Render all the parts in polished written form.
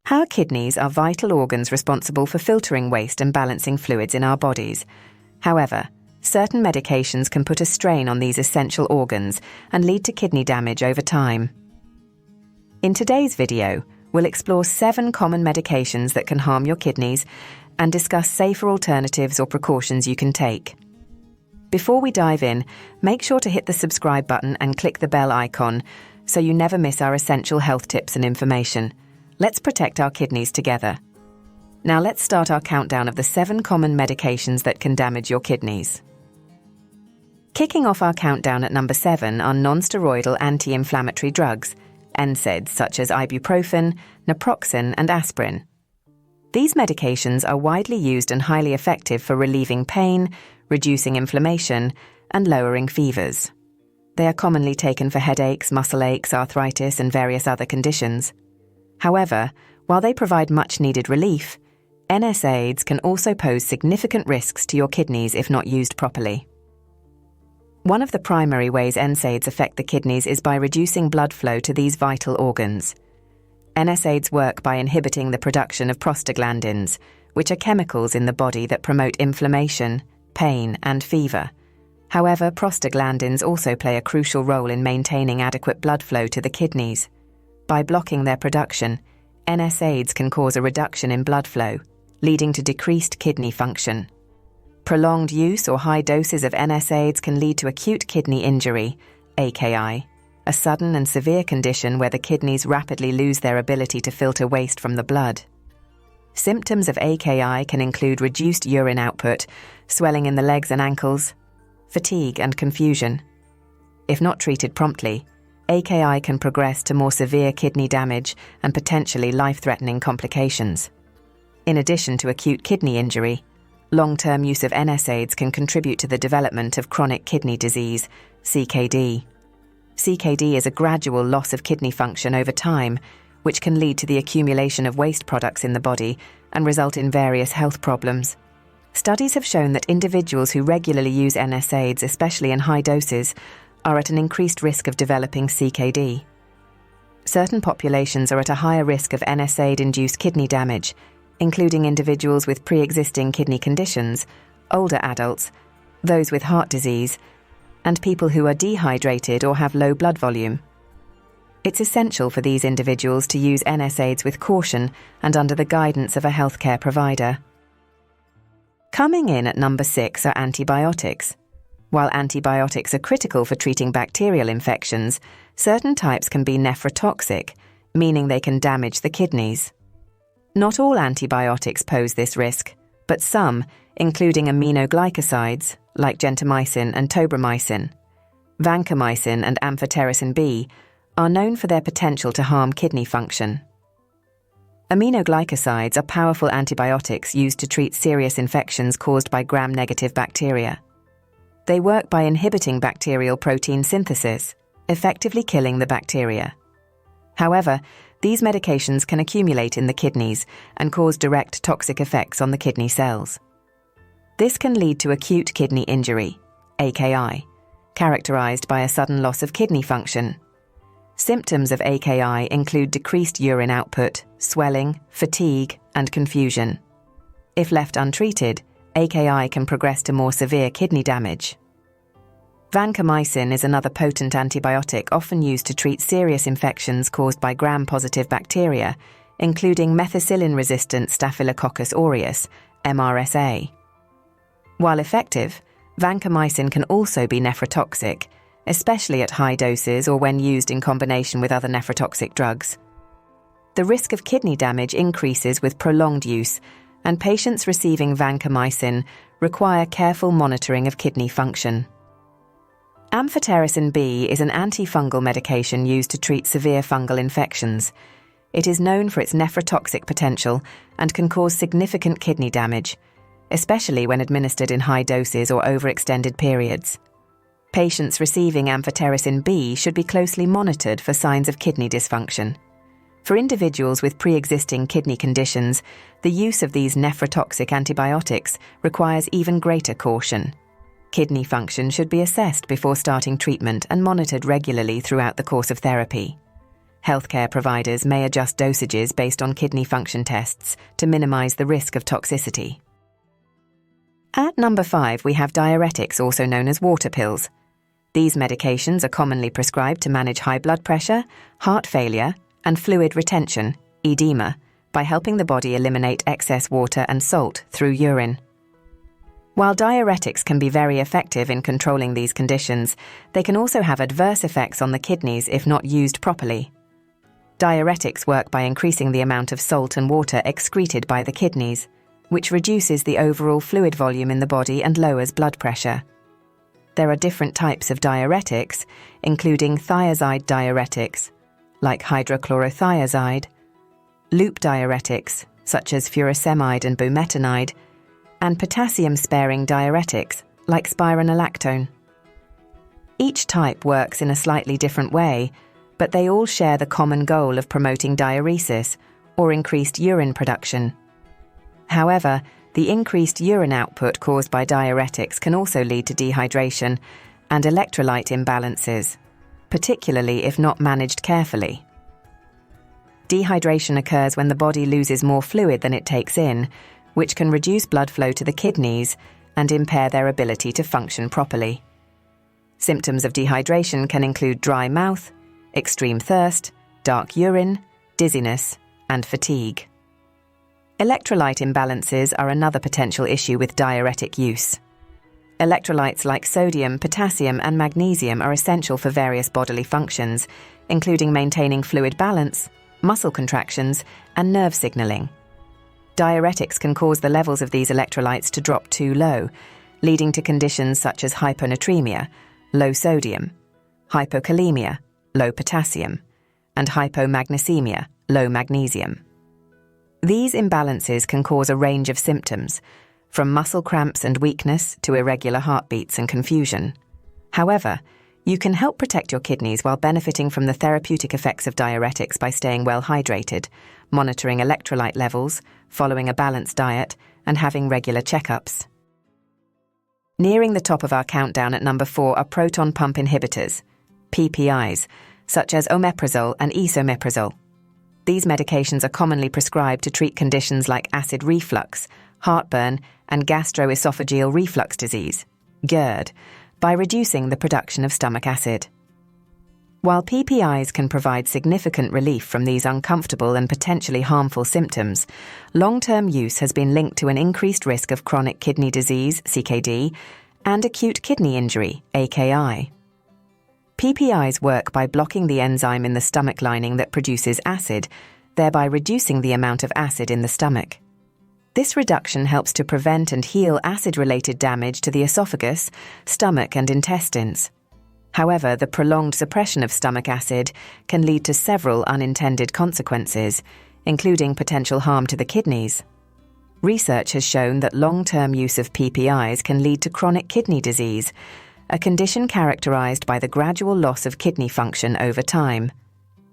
Our kidneys are vital organs responsible for filtering waste and balancing fluids in our bodies. However, certain medications can put a strain on these essential organs and lead to kidney damage over time. In today's video, we'll explore 7 common medications that can harm your kidneys and discuss safer alternatives or precautions you can take. Before we dive in, make sure to hit the subscribe button and click the bell icon so you never miss our essential health tips and information. Let's protect our kidneys together. Now let's start our countdown of the 7 common medications that can damage your kidneys. Kicking off our countdown at number 7 are nonsteroidal anti-inflammatory drugs, NSAIDs such as ibuprofen, naproxen and aspirin. These medications are widely used and highly effective for relieving pain, reducing inflammation, and lowering fevers. They are commonly taken for headaches, muscle aches, arthritis, and various other conditions. However, while they provide much-needed relief, NSAIDs can also pose significant risks to your kidneys if not used properly. One of the primary ways NSAIDs affect the kidneys is by reducing blood flow to these vital organs. NSAIDs work by inhibiting the production of prostaglandins, which are chemicals in the body that promote inflammation, pain, and fever. However, prostaglandins also play a crucial role in maintaining adequate blood flow to the kidneys. By blocking their production, NSAIDs can cause a reduction in blood flow, leading to decreased kidney function. Prolonged use or high doses of NSAIDs can lead to acute kidney injury, AKI, a sudden and severe condition where the kidneys rapidly lose their ability to filter waste from the blood. Symptoms of AKI can include reduced urine output, swelling in the legs and ankles, fatigue and confusion. If not treated promptly, AKI can progress to more severe kidney damage and potentially life-threatening complications. In addition to acute kidney injury, long-term use of NSAIDs can contribute to the development of chronic kidney disease, CKD. CKD is a gradual loss of kidney function over time, which can lead to the accumulation of waste products in the body and result in various health problems. Studies have shown that individuals who regularly use NSAIDs, especially in high doses, are at an increased risk of developing CKD. Certain populations are at a higher risk of NSAID-induced kidney damage, including individuals with pre-existing kidney conditions, older adults, those with heart disease, and people who are dehydrated or have low blood volume. It's essential for these individuals to use NSAIDs with caution and under the guidance of a healthcare provider. Coming in at number 6 are antibiotics. While antibiotics are critical for treating bacterial infections, certain types can be nephrotoxic, meaning they can damage the kidneys. Not all antibiotics pose this risk, but some, including aminoglycosides, like gentamicin and tobramycin, vancomycin and amphotericin B, are known for their potential to harm kidney function. Aminoglycosides are powerful antibiotics used to treat serious infections caused by gram-negative bacteria. They work by inhibiting bacterial protein synthesis, effectively killing the bacteria. However, these medications can accumulate in the kidneys and cause direct toxic effects on the kidney cells. This can lead to acute kidney injury, AKI, characterized by a sudden loss of kidney function. Symptoms of AKI include decreased urine output, swelling, fatigue, and confusion. If left untreated, AKI can progress to more severe kidney damage. Vancomycin is another potent antibiotic often used to treat serious infections caused by gram-positive bacteria, including methicillin-resistant Staphylococcus aureus, MRSA. While effective, vancomycin can also be nephrotoxic, especially at high doses or when used in combination with other nephrotoxic drugs. The risk of kidney damage increases with prolonged use, and patients receiving vancomycin require careful monitoring of kidney function. Amphotericin B is an antifungal medication used to treat severe fungal infections. It is known for its nephrotoxic potential and can cause significant kidney damage, especially when administered in high doses or over extended periods. Patients receiving amphotericin B should be closely monitored for signs of kidney dysfunction. For individuals with pre-existing kidney conditions, the use of these nephrotoxic antibiotics requires even greater caution. Kidney function should be assessed before starting treatment and monitored regularly throughout the course of therapy. Healthcare providers may adjust dosages based on kidney function tests to minimize the risk of toxicity. At number 5, we have diuretics, also known as water pills. These medications are commonly prescribed to manage high blood pressure, heart failure, and fluid retention, edema, by helping the body eliminate excess water and salt through urine. While diuretics can be very effective in controlling these conditions, they can also have adverse effects on the kidneys if not used properly. Diuretics work by increasing the amount of salt and water excreted by the kidneys, which reduces the overall fluid volume in the body and lowers blood pressure. There are different types of diuretics, including thiazide diuretics, like hydrochlorothiazide, loop diuretics, such as furosemide and bumetanide, and potassium-sparing diuretics, like spironolactone. Each type works in a slightly different way, but they all share the common goal of promoting diuresis, or increased urine production. However, the increased urine output caused by diuretics can also lead to dehydration and electrolyte imbalances, particularly if not managed carefully. Dehydration occurs when the body loses more fluid than it takes in, which can reduce blood flow to the kidneys and impair their ability to function properly. Symptoms of dehydration can include dry mouth, extreme thirst, dark urine, dizziness, and fatigue. Electrolyte imbalances are another potential issue with diuretic use. Electrolytes like sodium, potassium, and magnesium are essential for various bodily functions, including maintaining fluid balance, muscle contractions, and nerve signaling. Diuretics can cause the levels of these electrolytes to drop too low, leading to conditions such as hyponatremia, low sodium, hypokalemia, low potassium, and hypomagnesemia, low magnesium. These imbalances can cause a range of symptoms, from muscle cramps and weakness to irregular heartbeats and confusion. However, you can help protect your kidneys while benefiting from the therapeutic effects of diuretics by staying well hydrated, monitoring electrolyte levels, following a balanced diet, and having regular checkups. Nearing the top of our countdown at number 4 are proton pump inhibitors, PPIs, such as omeprazole and esomeprazole. These medications are commonly prescribed to treat conditions like acid reflux, heartburn, and gastroesophageal reflux disease, GERD, by reducing the production of stomach acid. While PPIs can provide significant relief from these uncomfortable and potentially harmful symptoms, long-term use has been linked to an increased risk of chronic kidney disease, CKD, and acute kidney injury, AKI. PPIs work by blocking the enzyme in the stomach lining that produces acid, thereby reducing the amount of acid in the stomach. This reduction helps to prevent and heal acid-related damage to the esophagus, stomach, and intestines. However, the prolonged suppression of stomach acid can lead to several unintended consequences, including potential harm to the kidneys. Research has shown that long-term use of PPIs can lead to chronic kidney disease, a condition characterized by the gradual loss of kidney function over time.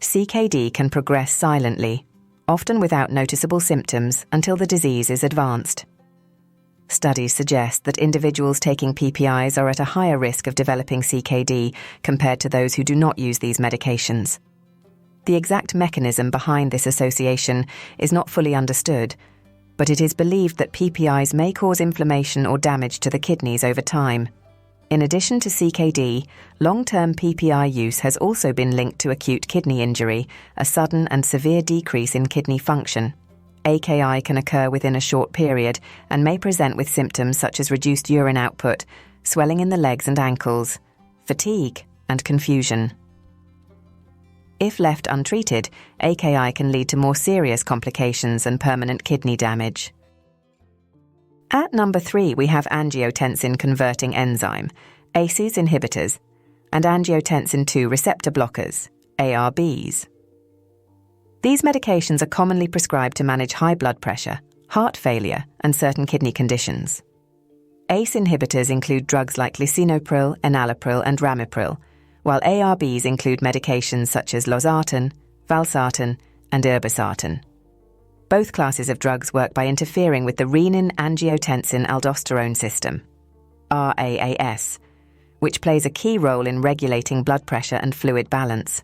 CKD can progress silently, often without noticeable symptoms until the disease is advanced. Studies suggest that individuals taking PPIs are at a higher risk of developing CKD compared to those who do not use these medications. The exact mechanism behind this association is not fully understood, but it is believed that PPIs may cause inflammation or damage to the kidneys over time. In addition to CKD, long-term PPI use has also been linked to acute kidney injury, a sudden and severe decrease in kidney function. AKI can occur within a short period and may present with symptoms such as reduced urine output, swelling in the legs and ankles, fatigue, and confusion. If left untreated, AKI can lead to more serious complications and permanent kidney damage. At number 3, we have angiotensin-converting enzyme, ACEs inhibitors, and angiotensin II receptor blockers, ARBs. These medications are commonly prescribed to manage high blood pressure, heart failure, and certain kidney conditions. ACE inhibitors include drugs like lisinopril, enalapril, and ramipril, while ARBs include medications such as losartan, valsartan, and irbesartan. Both classes of drugs work by interfering with the renin-angiotensin-aldosterone system, RAAS, which plays a key role in regulating blood pressure and fluid balance.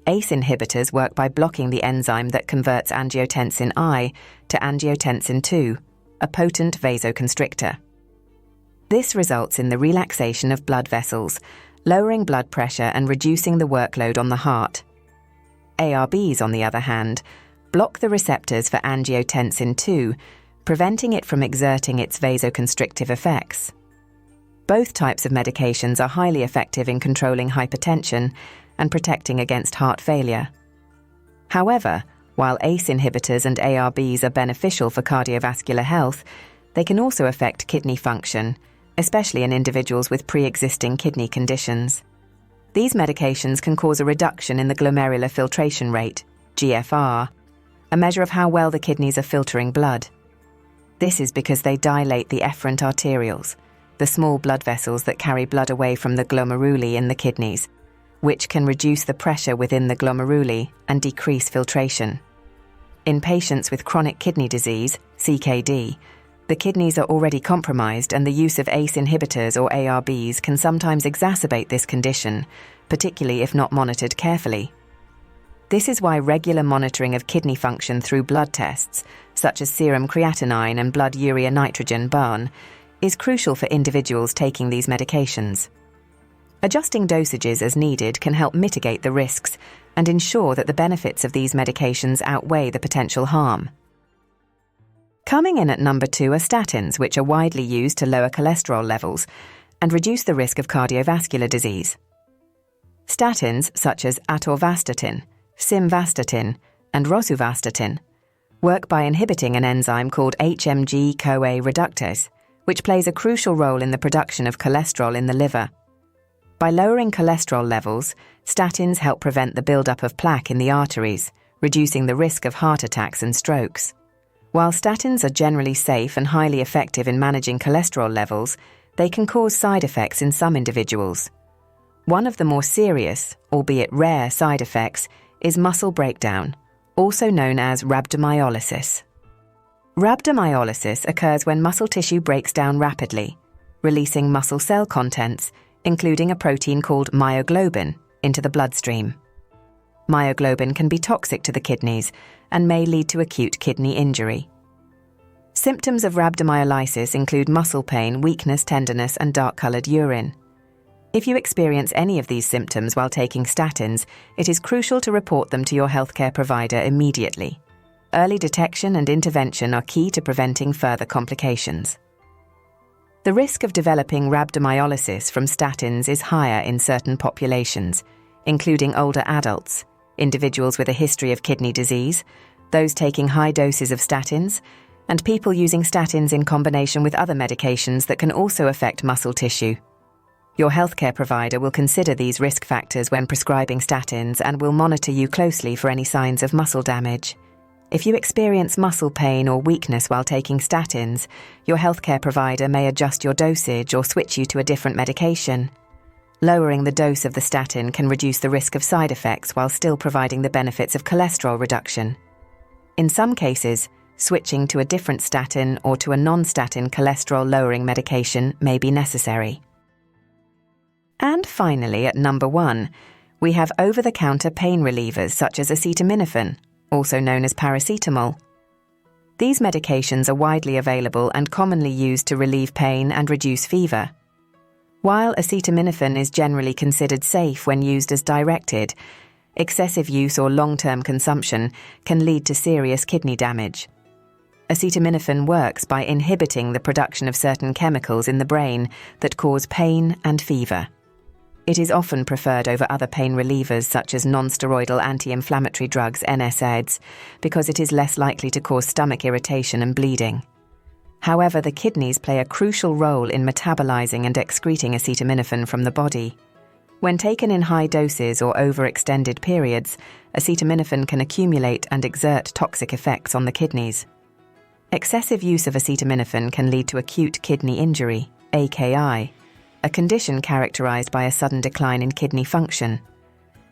ACE inhibitors work by blocking the enzyme that converts angiotensin I to angiotensin II, a potent vasoconstrictor. This results in the relaxation of blood vessels, lowering blood pressure and reducing the workload on the heart. ARBs, on the other hand, block the receptors for angiotensin II, preventing it from exerting its vasoconstrictive effects. Both types of medications are highly effective in controlling hypertension and protecting against heart failure. However, while ACE inhibitors and ARBs are beneficial for cardiovascular health, they can also affect kidney function, especially in individuals with pre-existing kidney conditions. These medications can cause a reduction in the glomerular filtration rate, GFR, a measure of how well the kidneys are filtering blood. This is because they dilate the efferent arterioles, the small blood vessels that carry blood away from the glomeruli in the kidneys, which can reduce the pressure within the glomeruli and decrease filtration. In patients with chronic kidney disease, CKD, the kidneys are already compromised, and the use of ACE inhibitors or ARBs can sometimes exacerbate this condition, particularly if not monitored carefully. This is why regular monitoring of kidney function through blood tests, such as serum creatinine and blood urea nitrogen (BUN), is crucial for individuals taking these medications. Adjusting dosages as needed can help mitigate the risks and ensure that the benefits of these medications outweigh the potential harm. Coming in at number 2 are statins, which are widely used to lower cholesterol levels and reduce the risk of cardiovascular disease. Statins such as atorvastatin, simvastatin, and rosuvastatin work by inhibiting an enzyme called HMG-CoA reductase, which plays a crucial role in the production of cholesterol in the liver. By lowering cholesterol levels, statins help prevent the buildup of plaque in the arteries, reducing the risk of heart attacks and strokes. While statins are generally safe and highly effective in managing cholesterol levels, they can cause side effects in some individuals. One of the more serious, albeit rare, side effects is muscle breakdown, also known as rhabdomyolysis. Rhabdomyolysis occurs when muscle tissue breaks down rapidly, releasing muscle cell contents, including a protein called myoglobin, into the bloodstream. Myoglobin can be toxic to the kidneys and may lead to acute kidney injury. Symptoms of rhabdomyolysis include muscle pain, weakness, tenderness, and dark-colored urine. If you experience any of these symptoms while taking statins, it is crucial to report them to your healthcare provider immediately. Early detection and intervention are key to preventing further complications. The risk of developing rhabdomyolysis from statins is higher in certain populations, including older adults, individuals with a history of kidney disease, those taking high doses of statins, and people using statins in combination with other medications that can also affect muscle tissue. Your healthcare provider will consider these risk factors when prescribing statins and will monitor you closely for any signs of muscle damage. If you experience muscle pain or weakness while taking statins, your healthcare provider may adjust your dosage or switch you to a different medication. Lowering the dose of the statin can reduce the risk of side effects while still providing the benefits of cholesterol reduction. In some cases, switching to a different statin or to a non-statin cholesterol-lowering medication may be necessary. And finally, at number 1, we have over-the-counter pain relievers such as acetaminophen, also known as paracetamol. These medications are widely available and commonly used to relieve pain and reduce fever. While acetaminophen is generally considered safe when used as directed, excessive use or long-term consumption can lead to serious kidney damage. Acetaminophen works by inhibiting the production of certain chemicals in the brain that cause pain and fever. It is often preferred over other pain relievers such as nonsteroidal anti-inflammatory drugs, NSAIDs, because it is less likely to cause stomach irritation and bleeding. However, the kidneys play a crucial role in metabolizing and excreting acetaminophen from the body. When taken in high doses or over extended periods, acetaminophen can accumulate and exert toxic effects on the kidneys. Excessive use of acetaminophen can lead to acute kidney injury, AKI, a condition characterized by a sudden decline in kidney function.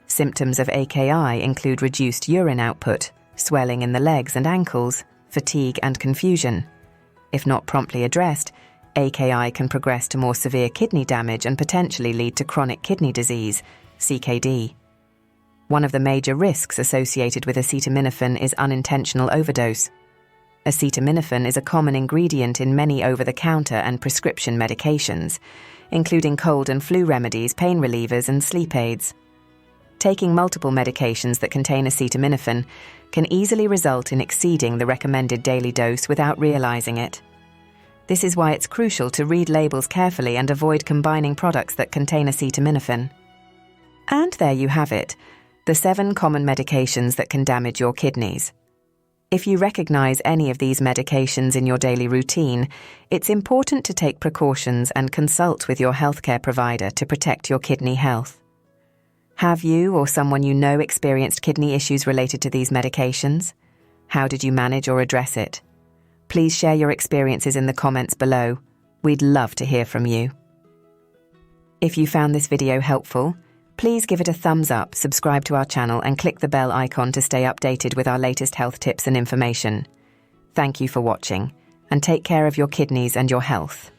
Symptoms of AKI include reduced urine output, swelling in the legs and ankles, fatigue and confusion. If not promptly addressed, AKI can progress to more severe kidney damage and potentially lead to chronic kidney disease, CKD. One of the major risks associated with acetaminophen is unintentional overdose. Acetaminophen is a common ingredient in many over-the-counter and prescription medications, including cold and flu remedies, pain relievers, and sleep aids. Taking multiple medications that contain acetaminophen can easily result in exceeding the recommended daily dose without realizing it. This is why it's crucial to read labels carefully and avoid combining products that contain acetaminophen. And there you have it, the 7 common medications that can damage your kidneys. If you recognize any of these medications in your daily routine, it's important to take precautions and consult with your healthcare provider to protect your kidney health. Have you or someone you know experienced kidney issues related to these medications? How did you manage or address it? Please share your experiences in the comments below. We'd love to hear from you. If you found this video helpful, please give it a thumbs up, subscribe to our channel, and click the bell icon to stay updated with our latest health tips and information. Thank you for watching, and take care of your kidneys and your health.